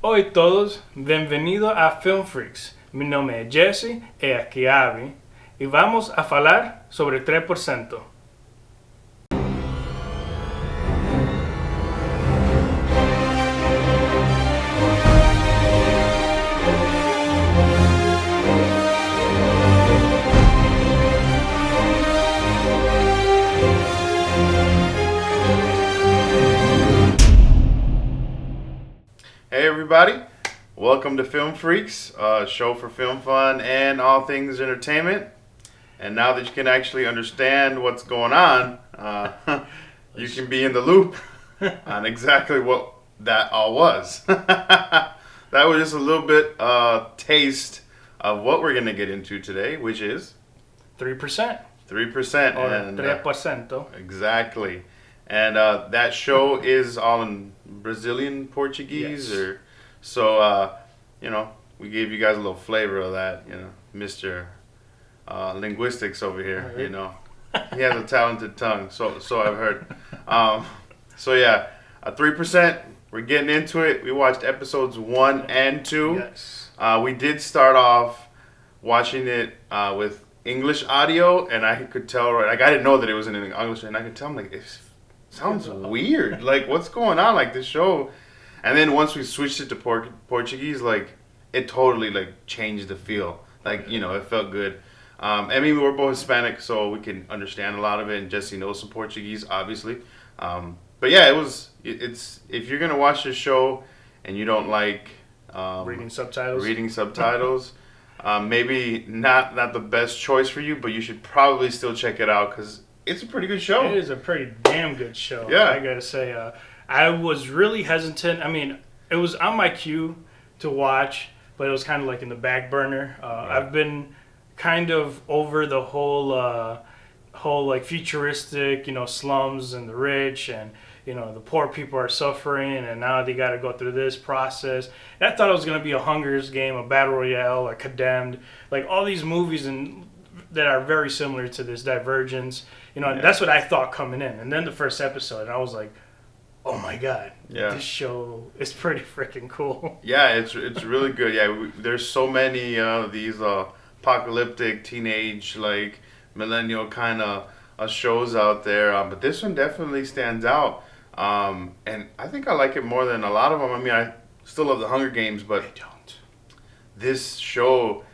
Oi todos, bem-vindo a Film Freaks. Mi nome é Jesse, é aqui Abby, e vamos a falar sobre 3%. Hey everybody, welcome to Film Freaks, a show for film fun and all things entertainment. And now that you can actually understand what's going on, you can be in the loop on exactly what that all was. That was just a little bit taste of what we're going to get into today, which is 3%. 3%. Or And, 3%. exactly. And that show is all in Brazilian Portuguese, Yes. or so. We gave you guys a little flavor of that. Mr. Linguistics over here. He has a talented tongue. So I've heard. So yeah, 3%. We're getting into it. We watched episodes 1 and 2. Yes. We did start off watching it with English audio, and I could tell I didn't know that it was in English, and I could tell it sounds weird. Like, what's going on? Like, this show. And then once we switched it to Portuguese, it totally changed the feel. It felt good. We're both Hispanic, so we can understand a lot of it, and Jesse knows some Portuguese, obviously. But yeah, it's if you're gonna watch this show and you don't like Reading subtitles. Maybe not the best choice for you, but you should probably still check it out because it's a pretty good show. It is a pretty damn good show. Yeah. I gotta say, I was really hesitant. It was on my queue to watch, but it was kind of in the back burner. Right. I've been kind of over the whole futuristic, slums and the rich, and the poor people are suffering, and now they got to go through this process. And I thought it was gonna be a Hunger's Game, a Battle Royale, or Condemned, all these movies that are very similar to this, Divergence. Yeah. That's what I thought coming in. And then the first episode, and I was like, oh my God, Yeah. this show is pretty freaking cool. Yeah, it's really good. Yeah, there's so many of these apocalyptic teenage millennial kind of shows out there, but this one definitely stands out. And I think I like it more than a lot of them. I still love the Hunger Games, but I don't. this show,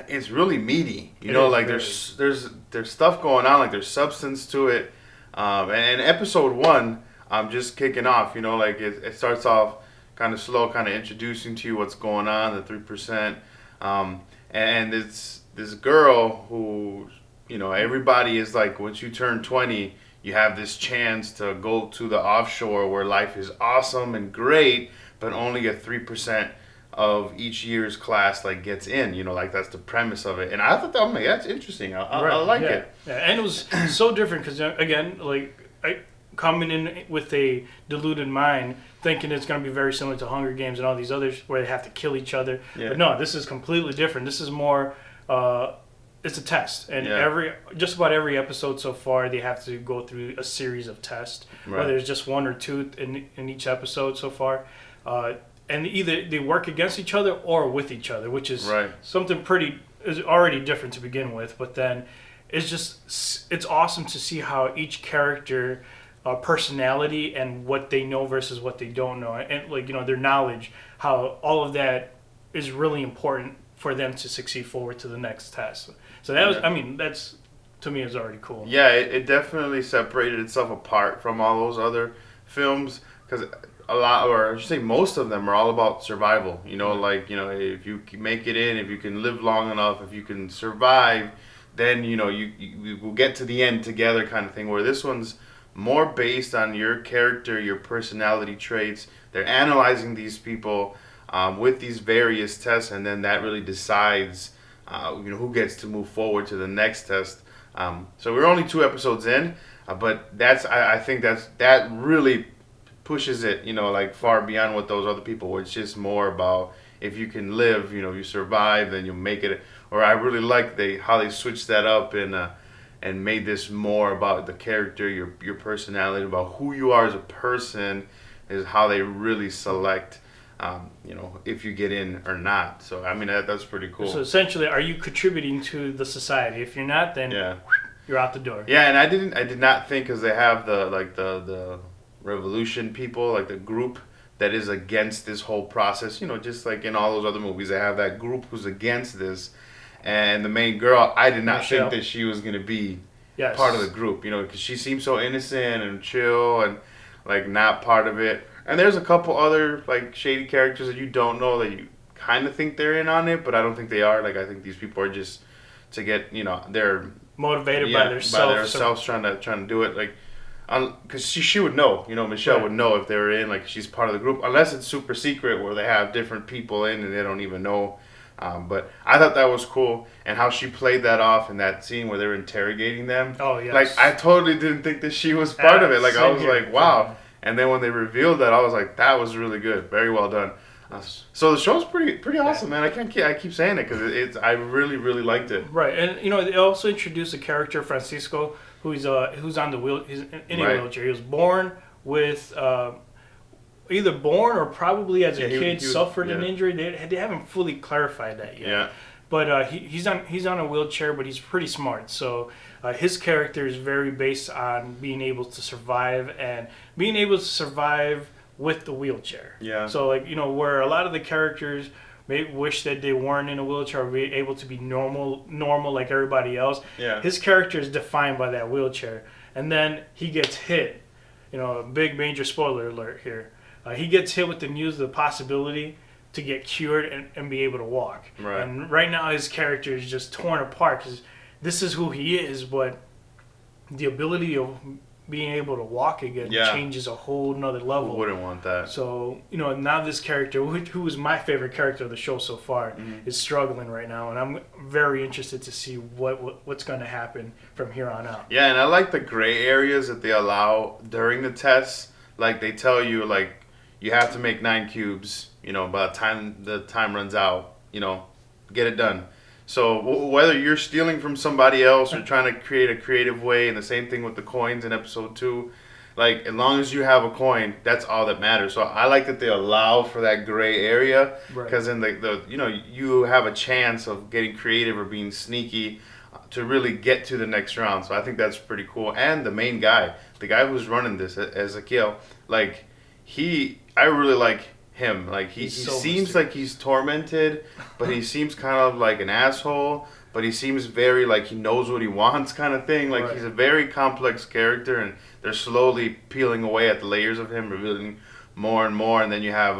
it's really meaty. There's stuff going on. There's substance to it. And episode 1, just kicking off. It starts off kind of slow, kind of introducing to you what's going on, the 3%. And it's this girl who, everybody is once you turn 20, you have this chance to go to the offshore where life is awesome and great, but only a 3% of each year's class gets in. That's the premise of it. And I thought that's interesting. I like it. Yeah, and it was so different because again, I coming in with a deluded mind, thinking it's going to be very similar to Hunger Games and all these others where they have to kill each other. Yeah. But no, this is completely different. This is more. It's a test, and Yeah. just about every episode so far, they have to go through a series of tests. Right. Whether it's just one or two in each episode so far. And either they work against each other or with each other, which is Right. something is already different to begin with. But then it's awesome to see how each character personality and what they know versus what they don't know, and their knowledge, how all of that is really important for them to succeed forward to the next test. So that was, that's to me is already cool. Yeah, it definitely separated itself apart from all those other films because a lot, or I should say most of them, are all about survival. If you can make it in, if you can live long enough, if you can survive, then you will get to the end together, kind of thing. Where this one's more based on your character, your personality traits. They're analyzing these people with these various tests, and then that really decides who gets to move forward to the next test. So we're only 2 episodes in, but I think that really pushes it, far beyond what those other people were. It's just more about if you can live, you survive, then you'll make it. Or I really like how they switched that up and made this more about the character, your personality, about who you are as a person, is how they really select if you get in or not. So I mean that's pretty cool. So essentially, are you contributing to the society? If you're not, then Yeah. you're out the door. Yeah, and I did not think, because they have the revolution people, like the group that is against this whole process. Just like in all those other movies, they have that group who's against this, and the main girl. I did not Michelle. think that she was gonna be Yes. part of the group. Because she seems so innocent and chill and like not part of it. And there's a couple other like shady characters that you don't know, that you kind of think they're in on it, but I don't think they are. Like I think these people are just to get they're Motivated by their self. trying to do it, like, because she would know, Michelle Right. would know if they were in, like, she's part of the group, unless it's super secret where they have different people in and they don't even know. But I thought that was cool, and how she played that off in that scene where they were interrogating them. Oh yes. Like I totally didn't think that she was part of it. Like I Same was here. like, wow. And then when they revealed that, I was like, that was really good, very well done. So the show's pretty awesome, man. I keep saying it because I really liked it. Right, and they also introduced a character, Francisco, who's on the wheel. He's in a Right. wheelchair. He was born with either born or probably as a Yeah, kid he was- suffered an yeah. injury. They haven't fully clarified that yet. Yeah. But he's on a wheelchair, but he's pretty smart. So his character is very based on being able to survive and being able to survive with the wheelchair. Yeah. So where a lot of the characters may wish that they weren't in a wheelchair or be able to be normal like everybody else. Yeah. His character is defined by that wheelchair, and then he gets hit. A big major spoiler alert here. He gets hit with the news of the possibility to get cured and be able to walk. Right. And right now his character is just torn apart because this is who he is, but the ability of being able to walk again Yeah. changes a whole nother Who level. wouldn't want that? So, now this character, who is my favorite character of the show so far, is struggling right now, and I'm very interested to see what's going to happen from here on out. Yeah, and I like the gray areas that they allow during the tests. Like they tell you, like, you have to make 9 cubes. By the time runs out, get it done. So whether you're stealing from somebody else or trying to create a creative way, and the same thing with the coins in episode 2, like as long as you have a coin, that's all that matters. So I like that they allow for that gray area, Right. because then you have a chance of getting creative or being sneaky to really get to the next round. So I think that's pretty cool. And the main guy, the guy who's running this, Ezekiel, like I really like him. Like he He's so seems mysterious. like he's tormented, but he seems kind of like an asshole. But he seems very like he knows what he wants, kind of thing. Like Right. he's a very complex character, and they're slowly peeling away at the layers of him, revealing more and more. And then you have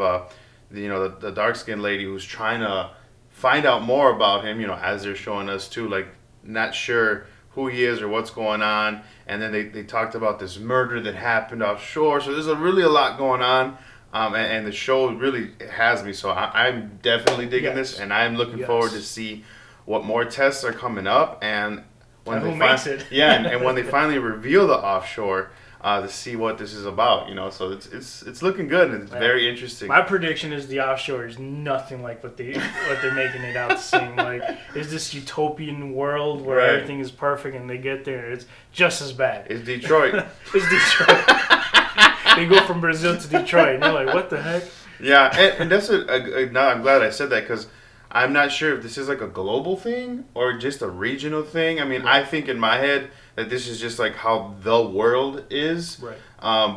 the dark skinned lady who's trying to find out more about him. As they're showing us too, like not sure who he is or what's going on. And then they talked about this murder that happened offshore. So there's really a lot going on. And the show really has me. So I'm definitely digging Yes. this, and I'm looking Yes. forward to see what more tests are coming up, and when And they who makes it. yeah, and when they finally reveal the offshore, to see what this is about. So it's looking good, and it's Yeah. very interesting. My prediction is the offshore is nothing like what they're making it out to seem like. It's this utopian world where Right. everything is perfect, and they get there, it's just as bad. It's Detroit. It's Detroit. They go from Brazil to Detroit, and you're like, what the heck? Yeah, and that's no, I'm glad I said that, because I'm not sure if this is like a global thing or just a regional thing. I mean, I think in my head that this is just like how the world is. Right.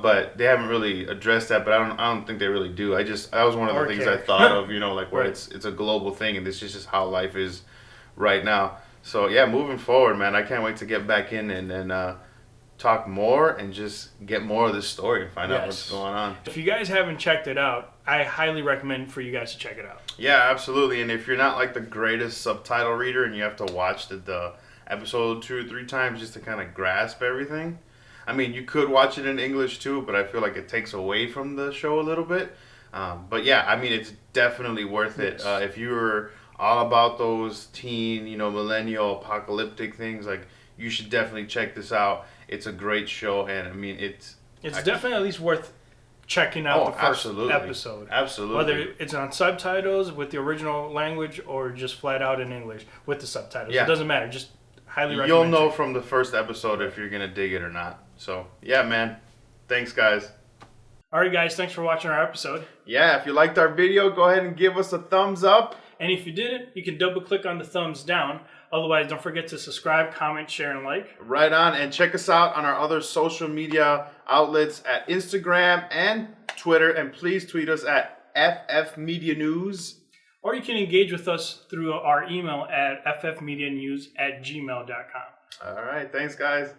But they haven't really addressed that. But I don't think they really do. That was one of the Or things care. I thought of. Like where Right. it's a global thing, and this is just how life is right now. So yeah, moving forward, man, I can't wait to get back in and talk more and just get more of this story and find out Yes. what's going on. If you guys haven't checked it out, I highly recommend for you guys to check it out. Yeah, absolutely. And if you're not like the greatest subtitle reader and you have to watch the episode 2 or 3 times just to kind of grasp everything, I mean, you could watch it in English too, but I feel like it takes away from the show a little bit. But yeah, I mean, it's definitely worth it. Yes. If you're all about those teen, millennial apocalyptic things, like, you should definitely check this out. It's a great show, and I mean, It's definitely at least worth checking out the first absolutely. episode. Absolutely. Whether it's on subtitles with the original language or just flat out in English with the subtitles. Yeah. It doesn't matter. Just highly recommend You'll know it. from the first episode if you're going to dig it or not. So, yeah, man. Thanks, guys. All right, guys, thanks for watching our episode. Yeah, if you liked our video, go ahead and give us a thumbs up. And if you didn't, you can double click on the thumbs down. Otherwise, don't forget to subscribe, comment, share, and like. Right on. And check us out on our other social media outlets at Instagram and Twitter. And please tweet us at FF Media News. Or you can engage with us through our email at ffmedianews@gmail.com. All right. Thanks, guys.